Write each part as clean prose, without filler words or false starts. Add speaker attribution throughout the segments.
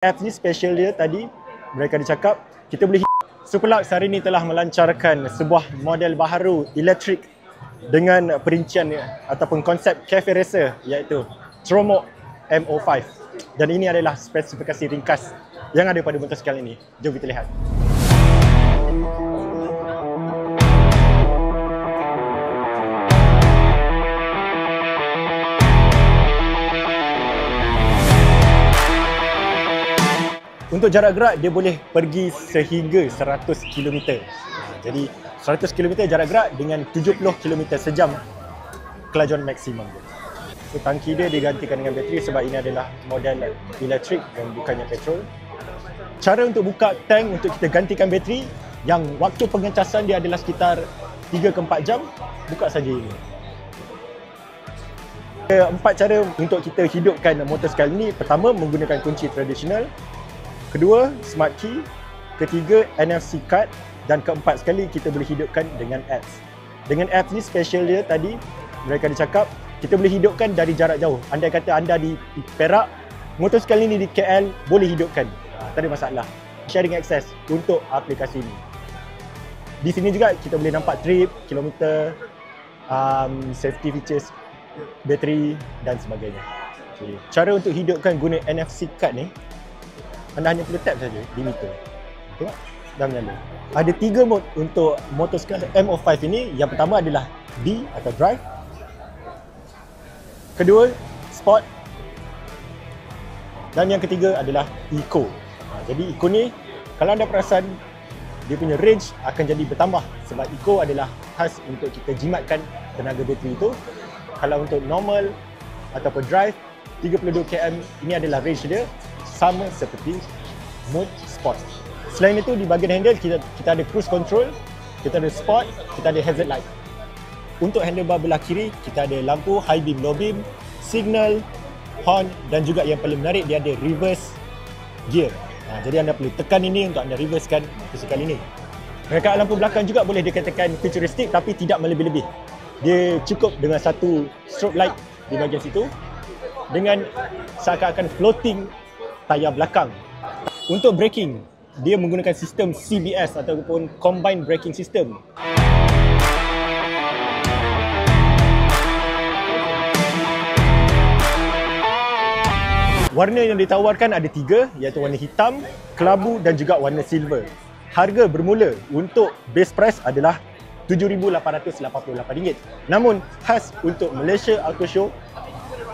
Speaker 1: Apps ni special dia tadi, mereka ada cakap kita boleh Superlux hari ini telah melancarkan sebuah model baharu elektrik dengan perincian ataupun konsep cafe racer iaitu Tromok MO5. Dan ini adalah spesifikasi ringkas yang ada pada motosikal ini. Jom kita lihat. Untuk jarak gerak, dia boleh pergi sehingga 100 km. Jadi 100 km jarak gerak dengan 70 km sejam kelajuan maksimum. So, tangki dia digantikan dengan bateri sebab ini adalah model elektrik dan bukannya petrol. Cara untuk buka tank untuk kita gantikan bateri, yang waktu pengecasan dia adalah sekitar 3 ke 4 jam, buka saja ini. Ada 4 cara untuk kita hidupkan motosikal ini. Pertama, menggunakan kunci tradisional. Kedua, smart key. Ketiga, NFC card. Dan keempat sekali, kita boleh hidupkan dengan apps. Dengan apps ni special dia tadi, mereka ada cakap kita boleh hidupkan dari jarak jauh. Andai kata anda di Perak, motosikal ini di KL boleh hidupkan. Tak ada masalah. Sharing access untuk aplikasi ini. Di sini juga kita boleh nampak trip, kilometer, safety features, bateri dan sebagainya. Okay. Cara untuk hidupkan guna NFC card ni, anda hanya perlu tap saja di meter. Tengok, dah menyala. Ada 3 mode untuk motosikal MO5 ini. Yang pertama adalah D atau drive. Kedua, sport. Dan yang ketiga adalah eco. Jadi eco ni, kalau anda perasan, dia punya range akan jadi bertambah. Sebab eco adalah khas untuk kita jimatkan tenaga bateri itu. Kalau untuk normal ataupun drive, 32 km, ini adalah range dia. Sama seperti mode sport. Selain itu, di bahagian handle kita ada cruise control, kita ada sport, kita ada hazard light. Untuk handlebar belah kiri, kita ada lampu high beam, low beam, signal, horn dan juga yang paling menarik, dia ada reverse gear. Jadi anda perlu tekan ini untuk anda reversekan motosikal ini. Mereka lampu belakang juga boleh dikatakan futuristik tapi tidak melebih-lebih. Dia cukup dengan satu strobe light di bahagian situ dengan seakan-akan floating tayar belakang. Untuk braking, dia menggunakan sistem CBS ataupun Combined Braking System. Warna yang ditawarkan ada 3, iaitu warna hitam, kelabu dan juga warna silver. Harga bermula untuk base price adalah RM7,888. Namun, khas untuk Malaysia Auto Show,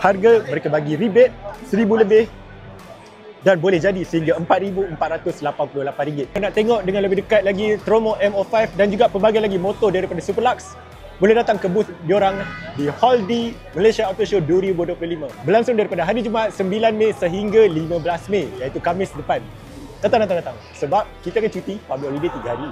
Speaker 1: harga mereka bagi rebate RM1,000 lebih dan boleh jadi sehingga RM4,488. Kalau nak tengok dengan lebih dekat lagi Tromok MO5 dan juga pelbagai lagi motor daripada Superlux, boleh datang ke booth diorang di Hall D Malaysia Auto Show 2025. Berlangsung daripada hari Jumaat 9 Mei sehingga 15 Mei, iaitu Khamis depan. Datang. Sebab kita akan cuti public holiday 3 hari.